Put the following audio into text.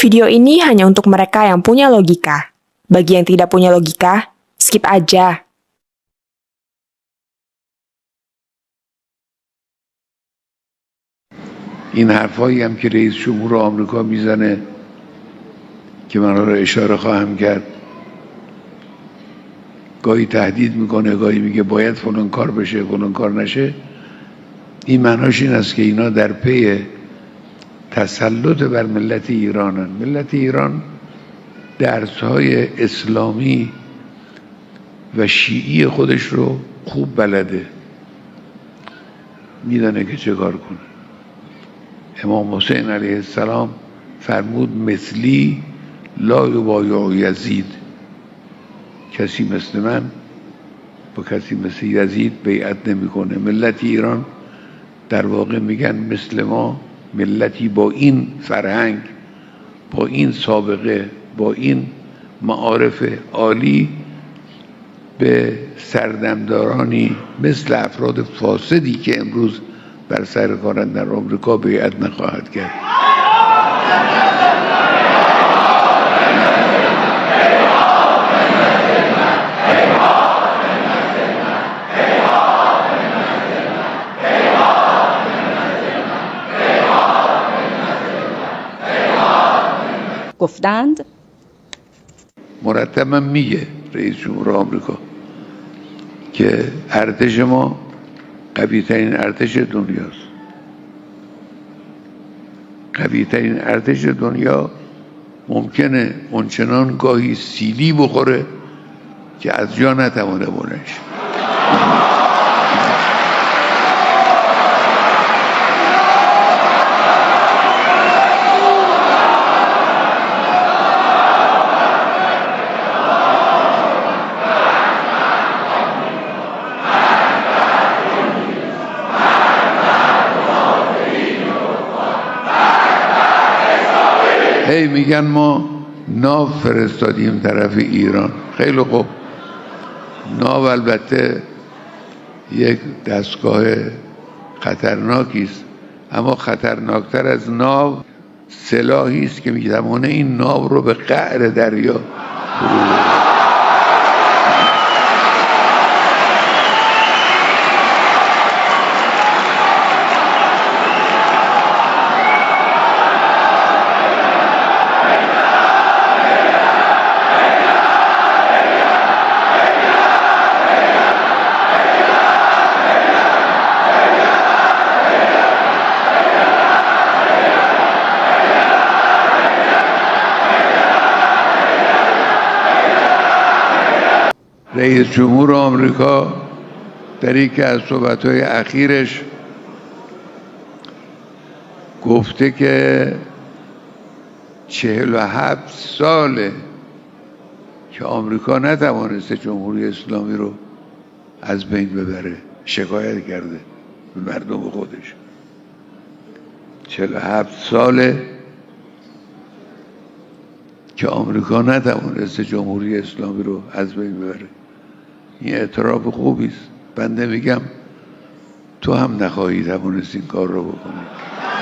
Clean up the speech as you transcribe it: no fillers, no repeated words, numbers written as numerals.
Video ini hanya untuk mereka yang punya logika. Bagi yang tidak punya logika, skip aja. این حرفایی هم که رئیس جمهور آمریکا میزنه که من را اشاره خواهم کرد، گاهی تهدید میکنه، گاهی میگه باید فلان کار بشه، فلان کار نشه، این معناش این است که اینا در پی تسلط بر ملت ایرانن. ملت ایران درسهای اسلامی و شیعی خودش رو خوب بلده، میدانه که چه کار کنه. امام حسین علیه السلام فرمود مثلی لا یبایع یزید، کسی مثل من با کسی مثل یزید بیعت نمیکنه. ملت ایران در واقع میگن مثل ما، ملتی با این فرهنگ، با این سابقه، با این معارف عالی به سردمدارانی مثل افراد فاسدی که امروز بر سر کارند در آمریکا بیعت نخواهد کرد. گفتند مرتبا میگه رئیس جمهور آمریکا که ارتش ما قوی ترین ارتش دنیاست. قوی ترین ارتش دنیا ممکنه اونچنان گاهی سیلی بخوره که از جا نتوانه بلنش. هی میگن ما ناو فرستادیم طرف ایران. خیلی خوب، ناو البته یک دستگاه خطرناکی است، اما خطرناکتر از ناو سلاحی است که میتوانه این ناو رو به قعر دریا فرو ببره. رئیس جمهور آمریکا در یکی از صحبت‌های اخیرش گفته که 47 ساله که آمریکا نتوانسته جمهوری اسلامی رو از بین ببره. شکایت کرده به مردم خودش. 47 ساله که آمریکا نتوانسته جمهوری اسلامی رو از بین ببره. این اعتراف خوبی است. بنده میگم تو هم نخواهی توانست این کار رو بکنی.